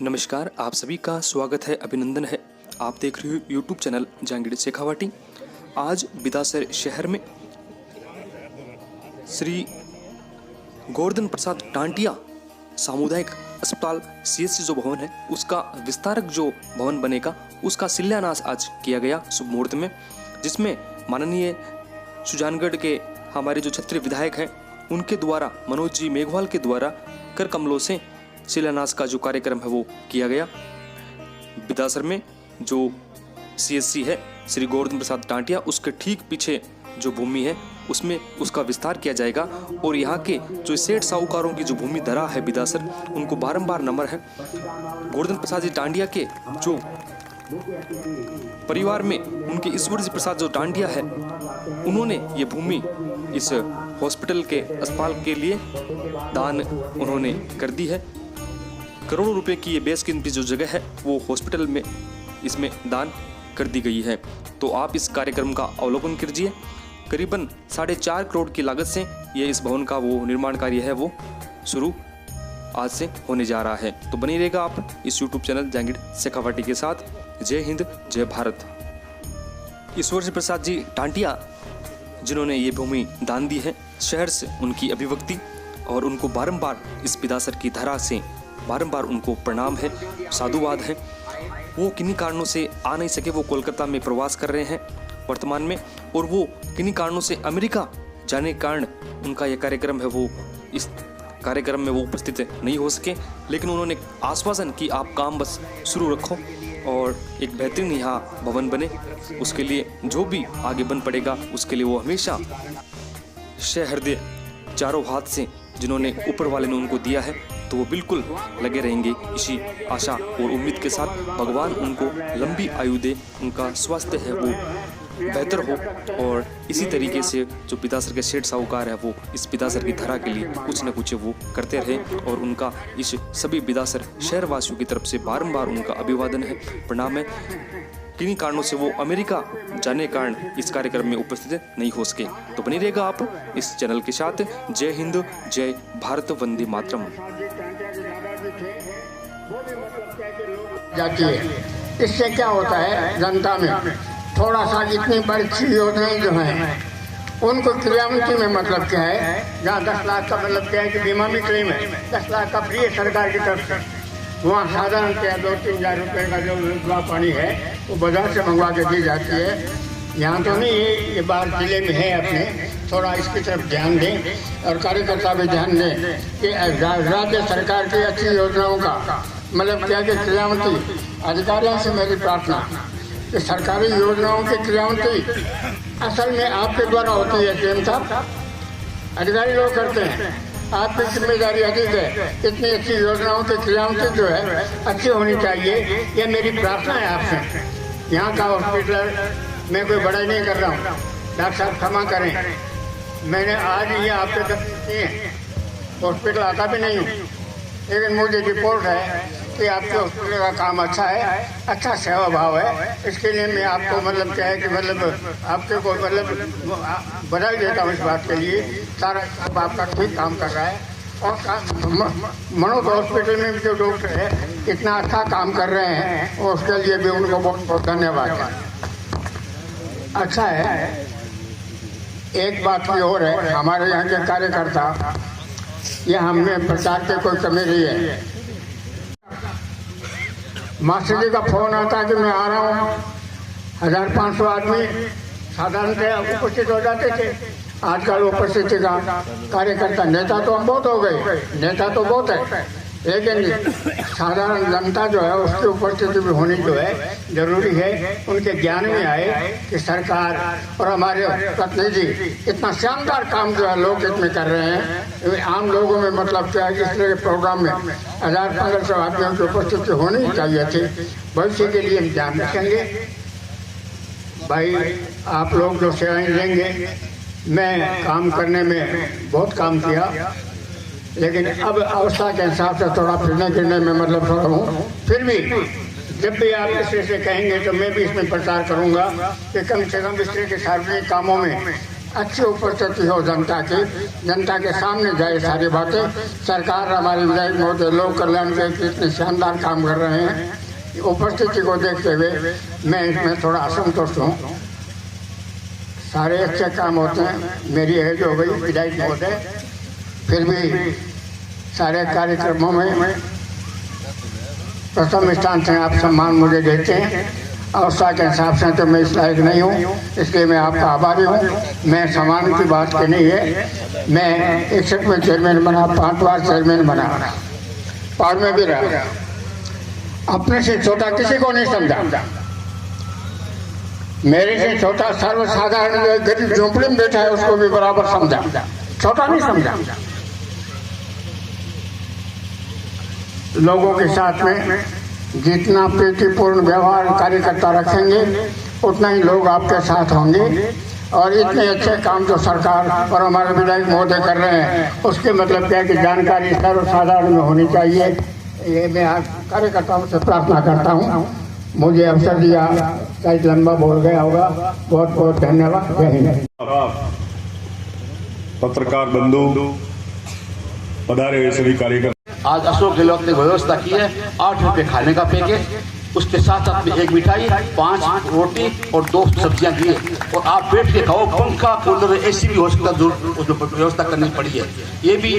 नमस्कार, आप सभी का स्वागत है, अभिनंदन है। आप देख रहे हो यूट्यूब चैनल जहांगीर शेखावटी। आज बिदासर शहर में श्री गोवर्धन प्रसाद टांटिया सामुदायिक अस्पताल सीएचसी जो भवन है उसका विस्तारक जो भवन बनेगा उसका शिलान्यास आज किया गया शुभ मुहूर्त में, जिसमें माननीय सुजानगढ़ के हमारे जो क्षेत्रीय विधायक हैं उनके द्वारा मनोज जी मेघवाल के द्वारा कर कमलों से शिलान्यास का जो कार्यक्रम है वो किया गया। बिदासर में जो सीएचसी है श्री गोवर्धन प्रसाद टांटिया उसके ठीक पीछे जो भूमि है उसमें उसका विस्तार किया जाएगा और यहाँ के जो सेठ साहूकारों की जो भूमि धरा है बिदासर उनको बारंबार नमन है। गोवर्धन प्रसाद जी टांटिया के जो परिवार में उनके ईश्वर जी प्रसाद जो टांटिया है उन्होंने ये भूमि इस हॉस्पिटल के अस्पताल के लिए दान उन्होंने कर दी है। करोड़ों रुपए की ये बेशकीमती जो जगह है वो हॉस्पिटल में इसमें दान कर दी गई है। तो आप इस कार्यक्रम का अवलोकन कीजिए। करीबन 4.5 करोड़ की लागत से ये इस भवन का वो निर्माण कार्य है वो शुरू आज से होने जा रहा है। तो बनी रहेगा आप इस यूट्यूब चैनल जहांगीर शेखावटी के साथ। जय हिंद, जय भारत। ईश्वर प्रसाद जी टांटिया जिन्होंने ये भूमि दान दी है, शहर से उनकी अभिव्यक्ति और उनको बारंबार इस बिदासर की धरा से बारंबार उनको प्रणाम है, साधुवाद है। वो किन्हीं कारणों से आ नहीं सके, वो कोलकाता में प्रवास कर रहे हैं वर्तमान में, और वो किन्हीं कारणों से अमेरिका जाने के कारण उनका यह कार्यक्रम है वो इस कार्यक्रम में वो उपस्थित नहीं हो सके। लेकिन उन्होंने आश्वासन कि आप काम बस शुरू रखो और एक बेहतरीन यहाँ भवन बने, उसके लिए जो भी आगे बन पड़ेगा उसके लिए वो हमेशा सहृदय चारों हाथ से जिन्होंने ऊपर वाले ने उनको दिया है तो वो बिल्कुल लगे रहेंगे। इसी आशा और उम्मीद के साथ भगवान उनको लंबी आयु दे, उनका स्वास्थ्य है वो बेहतर हो और इसी तरीके से जो बिदासर के सेठ साहूकार है वो इस बिदासर की धरा के लिए कुछ न कुछ वो करते रहे। और उनका इस सभी बिदासर शहरवासियों की तरफ से बारंबार उनका अभिवादन है, प्रणाम है। किन्हीं कारणों से वो अमेरिका जाने के कारण इस कार्यक्रम में उपस्थित नहीं हो सके। तो बनी रहेगा आप इस चैनल के साथ। जय हिंद, जय भारत, वंदे मातरम। जाती है, इससे क्या होता है जनता में थोड़ा सा जितनी बड़ी योजनाएं जो हैं उनको क्रियान्वयन में मतलब क्या है, जहाँ 10 लाख का मतलब क्या है कि बीमा भी क्लेम है, 10 लाख का फ्री है सरकार की तरफ से। वहाँ साधारण क्या 2-3 हज़ार रुपये का जो दवा पानी है वो बाजार से मंगवा के दी जाती है। यहाँ तो नहीं, ये बाहर जिले में है अपने, थोड़ा इसकी तरफ ध्यान दें और कार्यकर्ता भी ध्यान दें कि राज्य सरकार की अच्छी योजनाओं का मतलब क्या कि क्रियान्वयन। अधिकारियों से मेरी प्रार्थना कि सरकारी योजनाओं की क्रियान्वयन असल में आपके द्वारा होती है, सीएम साहब, अधिकारी लोग करते हैं, आपकी जिम्मेदारी अधिक है। इतनी अच्छी योजनाओं की क्रियान्वयन जो है अच्छी होनी चाहिए, ये मेरी प्रार्थना है आपसे। यहाँ का हॉस्पिटल मैं कोई बड़ाई नहीं कर रहा हूँ, डॉक्टर साहब क्षमा करें, मैंने आज ये आपके दर्शन किए, हॉस्पिटल आता भी नहीं हूँ, लेकिन मुझे रिपोर्ट है कि आपके हॉस्पिटल का काम अच्छा है, अच्छा सेवा भाव है। इसके लिए मैं आपको मतलब क्या है कि मतलब आपके को मतलब बधाई देता हूँ इस बात के लिए। सारा सब आपका ठीक काम कर रहा है और मनोज हॉस्पिटल में भी जो डॉक्टर है इतना अच्छा काम कर रहे हैं और उसके लिए भी उनको बहुत बहुत धन्यवाद है। अच्छा है, एक बात भी और है, हमारे यहाँ के कार्यकर्ता ये हमें प्रचार के कोई कमी नहीं है। मास्टर जी का फोन आता है कि मैं आ रहा हूँ, 1500 आदमी साधारणतः उपस्थित हो जाते थे। आजकल उपस्थिति का कार्यकर्ता नेता तो हम बहुत हो गए, नेता तो बहुत है, लेकिन साधारण जनता जो है उसकी उपस्थिति भी होनी जो है जरूरी है। उनके ज्ञान में आए कि सरकार और हमारे प्रतिनिधि इतना शानदार काम जो है लोकहित में कर रहे हैं। आम लोगों में मतलब क्या है कि इस तरह के प्रोग्राम में 1500 आदमियों की उपस्थिति होनी चाहिए थी। भविष्य के लिए हम ध्यान रखेंगे। भाई आप लोग जो सेवाएं देंगे, मैं काम करने में बहुत काम किया, लेकिन अब अवस्था के हिसाब से थोड़ा फिरने में मतलब थोड़ा हूँ। फिर भी जब भी आप इस तरह से कहेंगे तो मैं भी इसमें प्रचार करूँगा कि कम से कम इस तरह के सार्वजनिक कामों में अच्छी उपस्थिति हो जनता की, जनता के सामने जाए सारी बातें। सरकार हमारे विधायक महोदय लोक कल्याण के कितने शानदार काम कर रहे हैं, उपस्थिति को देखते हुए मैं इसमें थोड़ा असंतुष्ट हूँ। सारे अच्छे काम होते हैं, मेरी एज हो गई विधायक महोदय, फिर भी सारे कार्यक्रमों में प्रथम स्थान से आप सम्मान मुझे देते हैं। अवस्था के हिसाब से तो मैं इस लायक नहीं हूँ, इसलिए मैं आपका आभारी हूँ। मैं सम्मान की बात की नहीं है, मैं 61 में चेयरमैन बना, 5 बार चेयरमैन बना, पार में भी रहा। अपने से छोटा किसी को नहीं समझा, मेरे से छोटा सर्वसाधारण जो गरीब झोंपड़ी में बैठा है उसको भी बराबर समझा, छोटा नहीं समझा। लोगों के साथ में जितना प्रीतिपूर्ण व्यवहार कार्यकर्ता रखेंगे उतना ही लोग आपके साथ होंगे। और इतने अच्छे काम जो सरकार और हमारे विधायक महोदय कर रहे हैं उसके मतलब क्या है कि जानकारी सर्वसाधारण में होनी चाहिए। ये मैं आज कार्यकर्ताओं से प्रार्थना करता हूँ। मुझे अवसर दिया, शायद लंबा बोल गया होगा, बहुत बहुत धन्यवाद। जय हिंद। पत्रकार बंधु, पधारे हुए सभी कार्यकर्ता। आज अशोक गहलोत ने व्यवस्था की है 8 रुपए खाने का पैकेट, उसके साथ साथ में 1 मिठाई, 5 रोटी और 2 सब्जियां दिए, और आप बैठ के खाओ। पंखा, कूलर, एसी भी हो सकता है, व्यवस्था करनी पड़ी है। ये भी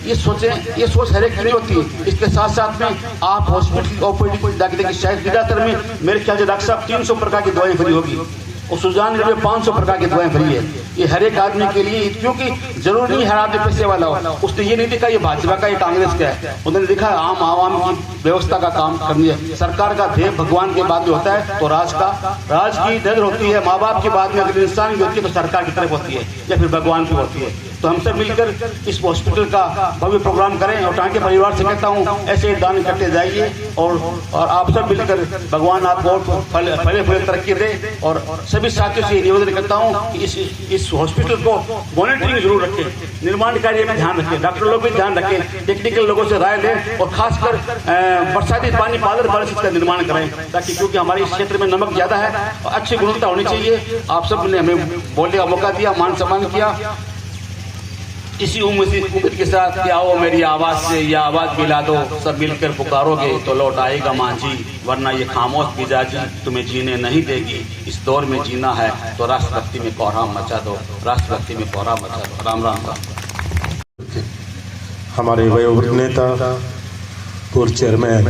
ये सोच हर एक की नहीं होती है। इसके साथ साथ में आप हॉस्पिटल ओपीडी जाके देखिए, शायद ज़्यादातर में मेरे ख्याल से डॉक्टर साहब 300 प्रकार की दवाएं फ्री होगी, और सुजान में 500 प्रकार की दवाएं फ्री है। ये हर एक आदमी के लिए, क्योंकि जरूरी नहीं हर आदमी पैसे वाला हो। उसने ये नहीं देखा ये भाजपा का, ये कांग्रेस का है, उन्होंने देखा आम आवाम की व्यवस्था का काम करनी है। सरकार का ध्येय भगवान के बाद में होता है, तो राज की नजर होती है। माँ बाप के बाद में अगर इंसान की होती है तो सरकार की तरफ होती है या फिर भगवान की होती है। तो हम सब मिलकर इस हॉस्पिटल का भव्य प्रोग्राम करें, और टांके परिवार से कहता हूँ ऐसे दान करते जाइए, और आप सब मिलकर भगवान आपको फले फले तरक्की दे। और सभी साथियों से निवेदन करता हूँ कि इस हॉस्पिटल को मॉनिटरिंग जरूर रखें, निर्माण कार्य में ध्यान रखें, डॉक्टर लोग भी ध्यान रखें, टेक्निकल लोगों से राय लें, और खासकर बरसाती पानी पादर बारिश का निर्माण करें, ताकि क्योंकि हमारे इस क्षेत्र में नमक ज्यादा है और अच्छी गुणवत्ता होनी चाहिए। आप सब ने हमें बोलने का मौका दिया, मान सम्मान किया। इसी उम्मीद के साथ कि आओ मेरी आवाज से यह आवाज मिला दो, सब मिलकर पुकारोगे तो लौट आएगा मांझी, वरना ये खामोश मिजाजी तुम्हें जीने नहीं देगी। इस दौर में जीना है तो राष्ट्रभक्ति में कोहराम मचा दो, राष्ट्रभक्ति में कोहराम मचा दो। राम राम राम। हमारे वयोवृद्ध नेता पूर्व चेयरमैन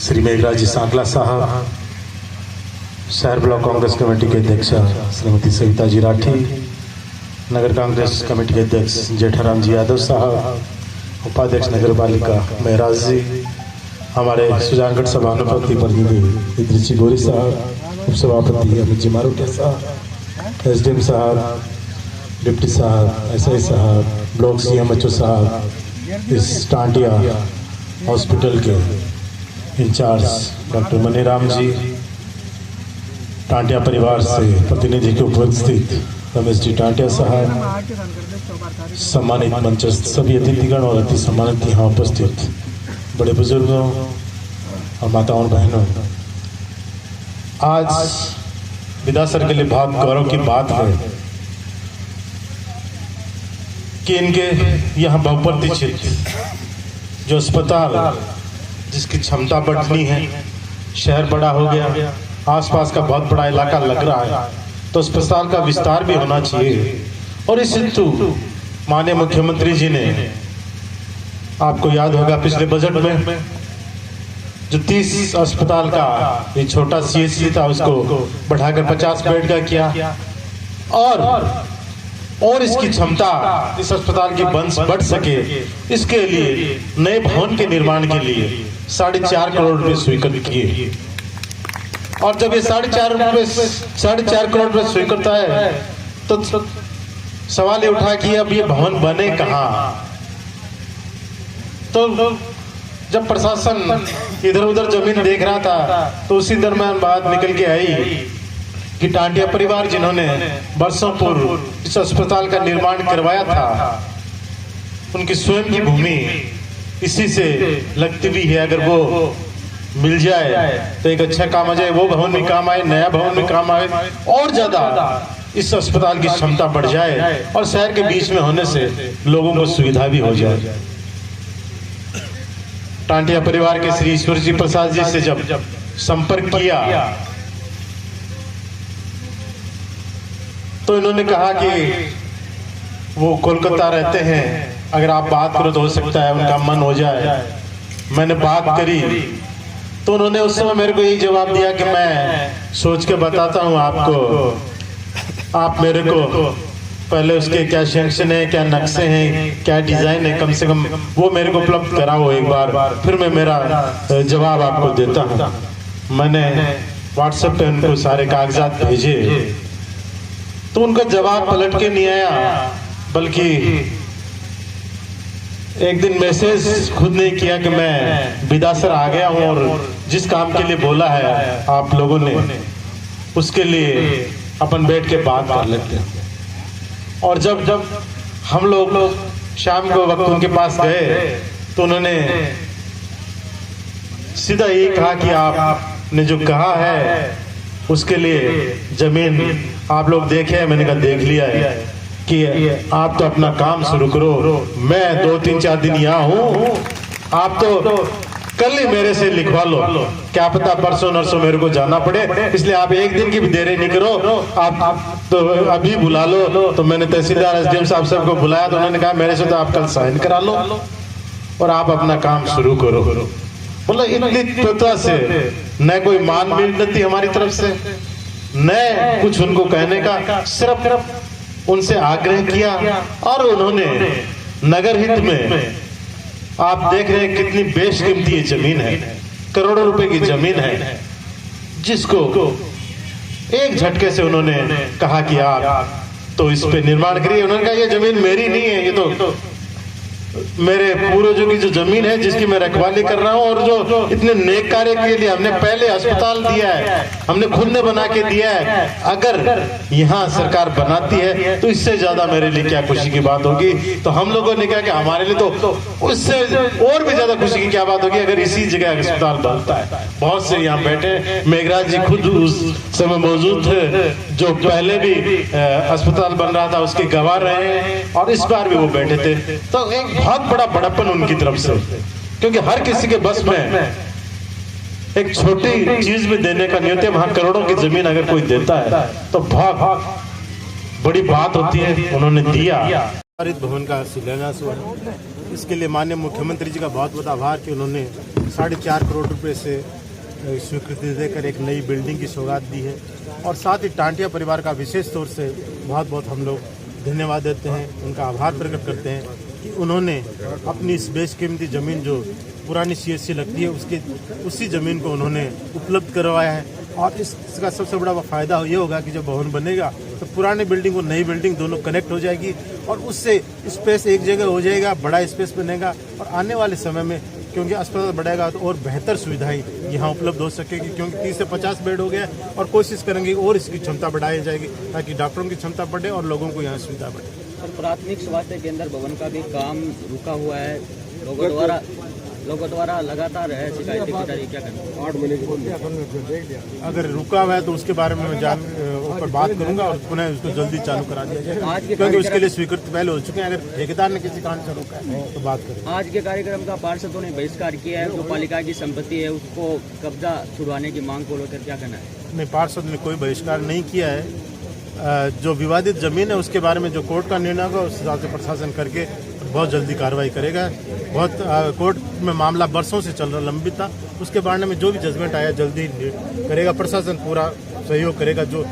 श्री मेघराज जी सांकला साहब, शहर ब्लॉक कांग्रेस कमेटी के अध्यक्ष श्रीमती सविता जी राठी, नगर कांग्रेस कमेटी के अध्यक्ष जेठाराम जी यादव साहब, उपाध्यक्ष नगर पालिका महराज जी, हमारे सुजानगढ़ सभानुपति प्रतिनिधि इद्रिस जी गोरी साहब, उपसभापति अमित जी मारोटिया साहब, एसडीएम साहब, डिप्टी साहब, एसआई साहब, ब्लॉक सीएमएचओ साहब, इस टांटिया हॉस्पिटल के इंचार्ज डॉक्टर मनीराम जी, टांटिया परिवार से प्रतिनिधि के उपस्थित रमेश जी टांटिया साहब, सम्मानित मंचस्थ सभी अतिथिगण और अति सम्मानित यहाँ उपस्थित बड़े बुजुर्गों और माताओं बहनों, आज विधासर के लिए बहुत गौरव की बात है कि इनके यहाँ बहुप्रतीक्षित जो अस्पताल जिसकी क्षमता बढ़नी है, शहर बड़ा हो गया, आसपास का बहुत बड़ा इलाका लग रहा है, तो अस्पताल का विस्तार भी होना चाहिए। और इस हेतु माननीय मुख्यमंत्री जी ने, आपको याद होगा पिछले बजट में जो 30 अस्पताल का ये छोटा सीएचसी था उसको बढ़ाकर 50 बेड का किया, और इसकी क्षमता इस अस्पताल की बढ़ सके, इसके लिए नए भवन के निर्माण के लिए 4.5 करोड़ रुपए स्वीकृत किए। और जब ये 4.5 करोड़ रुपए स्वीकृत है तो सवाल ये उठा कि अब ये भवन बने कहाँ। तो जब प्रशासन इधर उधर जमीन देख रहा था तो उसी दरमियान बात निकल के आई कि टांटिया परिवार जिन्होंने वर्षों पूर्व इस अस्पताल का निर्माण करवाया था, उनकी स्वयं की भूमि इसी से लगती भी है, अगर वो मिल जाए तो एक अच्छा काम आ जाए, वो भवन भी काम आए, नया भवन भी काम आए, और ज्यादा इस अस्पताल की क्षमता बढ़ जाए और शहर के बीच में होने से लोगों को सुविधा भी हो जाए। टांटिया परिवार के श्री ईश्वर जी प्रसाद जी से जब संपर्क किया तो इन्होंने कहा कि वो कोलकाता रहते हैं, अगर आप बात करो तो हो सकता है उनका मन हो जाए। मैंने बात करी तो उन्होंने उस समय मेरे को यही जवाब दिया कि मैं सोच के बताता हूँ आपको, आप मेरे को पहले उसके क्या सैंक्शन है, क्या नक्शे हैं, क्या डिजाइन है, कम से कम वो मेरे को उपलब्ध कराओ एक बार, फिर मैं मेरा जवाब आपको देता हूँ। मैंने व्हाट्सएप पे उनको सारे कागजात भेजे तो उनका जवाब पलट के नहीं आया, बल्कि एक दिन मैसेज खुद ने किया कि मैं बिदासर आ गया हूँ और जिस काम के लिए बोला है आप लोगों ने उसके लिए अपन बैठ के बात कर लेते हैं। और जब हम लोग शाम को वक्त उनके पास गए तो उन्होंने सीधा यही कहा कि आपने जो कहा है उसके लिए जमीन आप लोग देखे, मैंने कहा देख लिया है कि आप तो अपना काम शुरू करो, मैं 2-3-4 दिन यहाँ हूँ, आप तो कल ही मेरे से लिखवा लो, क्या पता परसों नरसों मेरे को जाना पड़े, इसलिए आप एक दिन की भी देरी नहीं करो, आप तो अभी बुला लो। तो मैंने तहसीलदार एसडीएम साहब सबको बुलाया तो उन्होंने कहा मेरे से तो आप कल साइन करा लो और आप अपना काम शुरू करो। मतलब इतनी त्वरित से न कोई मान मिन्नत हमारी तरफ से, न कुछ उनको कहने का, सिर्फ उनसे आग्रह किया और उन्होंने नगर हित में, आप देख रहे हैं कितनी बेशकीमती जमीन है, करोड़ों रुपए की जमीन है, जिसको एक झटके से उन्होंने कहा कि आप तो इस पे निर्माण करिए। उन्होंने कहा ये जमीन मेरी नहीं है, ये तो मेरे पूर्वजों की जो जमीन है जिसकी मैं रखवाली कर रहा हूँ, और जो इतने नेक कार्य के लिए हमने पहले अस्पताल दिया है, हमने खुद ने बना के दिया है, अगर यहाँ सरकार बनाती है तो इससे ज्यादा मेरे लिए क्या खुशी की बात होगी। तो हम लोगों ने कहा कि हमारे लिए तो उससे और भी ज्यादा खुशी की क्या बात होगी अगर इसी जगह अस्पताल बनता है। बहुत से यहाँ बैठे, मेघराज जी खुद उस समय मौजूद थे जो पहले भी अस्पताल बन रहा था उसके गवाह रहे हैं और इस बार भी वो बैठे थे। तो एक बहुत बड़ा बड़प्पन उनकी तरफ से, क्योंकि हर किसी के बस में एक छोटी चीज भी देने का नहीं होता, वहां करोड़ों की जमीन अगर कोई देता है तो बहुत बड़ी बात होती है। उन्होंने दिया। हरित भवन का शिलान्यास हुआ, इसके लिए माननीय मुख्यमंत्री जी का बहुत बहुत आभार कि उन्होंने 4.5 करोड़ रुपए से स्वीकृति देकर एक नई बिल्डिंग की सौगात दी है। और साथ ही टांटिया परिवार का विशेष तौर से बहुत बहुत हम लोग धन्यवाद देते हैं, उनका आभार प्रकट करते हैं कि उन्होंने अपनी इस बेशकीमती ज़मीन जो पुरानी CSC लगती है उसी ज़मीन को उन्होंने उपलब्ध करवाया है। और इसका सबसे बड़ा फ़ायदा ये होगा कि जब भवन बनेगा तो पुरानी बिल्डिंग और नई बिल्डिंग दोनों कनेक्ट हो जाएगी और उससे स्पेस एक जगह हो जाएगा, बड़ा स्पेस बनेगा। और आने वाले समय में क्योंकि अस्पताल बढ़ेगा तो और बेहतर सुविधाएं यहाँ उपलब्ध हो सकेगी, क्योंकि 30 से 50 बेड हो गया और कोशिश करेंगे और इसकी क्षमता बढ़ाई जाएगी ताकि डॉक्टरों की क्षमता बढ़े और लोगों को यहाँ सुविधा बढ़े। और प्राथमिक स्वास्थ्य केंद्र भवन का भी काम रुका हुआ है, लोगों द्वारा लगातार है शिकायतें की जा रही, क्या करना 8 महीने के अगर रुका हुआ है तो उसके बारे में मैं ऊपर बात करूंगा और पुनः उसको जल्दी चालू करा दिया जाएगा, क्योंकि उसके लिए स्वीकृति पहले हो चुके हैं। अगर ठेकेदार ने किसी कारण से रोका है तो बात करें। आज के कार्यक्रम का पार्षदों ने बहिष्कार किया है, जो पालिका की संपत्ति है उसको कब्जा छुड़वाने की मांग को लेकर क्या कहना है? नहीं, पार्षद ने कोई बहिष्कार नहीं किया है। जो विवादित जमीन है उसके बारे में जो कोर्ट का निर्णय होगा उस हिसाब से प्रशासन करके बहुत जल्दी कार्रवाई करेगा। बहुत कोर्ट में मामला बरसों से चल रहा, लंबित था, उसके बारे में जो भी जजमेंट आया जल्दी करेगा प्रशासन, पूरा सहयोग करेगा, जो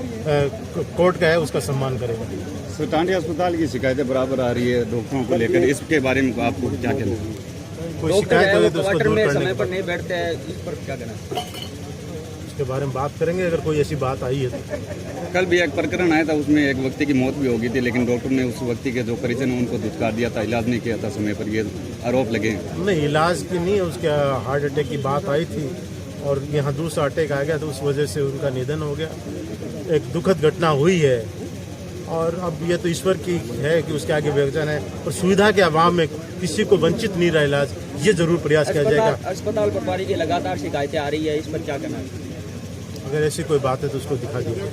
कोर्ट का है उसका सम्मान करेगा। टांटिया अस्पताल की शिकायतें बराबर आ रही है डॉक्टरों को लेकर, इसके बारे में आपको क्या कहना है? कोई शिकायत होगी तो उसको दूर करने समय पर नहीं बैठते हैं, इस पर क्या कहना है? उसके बारे में बात करेंगे अगर कोई ऐसी बात आई है तो। कल भी एक प्रकरण आया था, उसमें एक व्यक्ति की मौत भी हो गई थी, लेकिन डॉक्टर ने उस व्यक्ति के जो परिजन है उनको धुतकार दिया था, इलाज नहीं किया था समय पर, ये आरोप लगे। नहीं, इलाज की नहीं, उसके हार्ट अटैक की बात आई थी और यहाँ दूसरा अटैक आ गया तो उस वजह से उनका निधन हो गया। एक दुखद घटना हुई है और अब ये तो ईश्वर की है कि उसके आगे विवेचन है, और सुविधा के अभाव में किसी को वंचित नहीं रहा इलाज, ये जरूर प्रयास किया जाएगा। अस्पताल पटवारी की लगातार शिकायतें आ रही है, इस पर क्या कहना है? अगर ऐसी कोई बात है तो उसको दिखा दीजिए।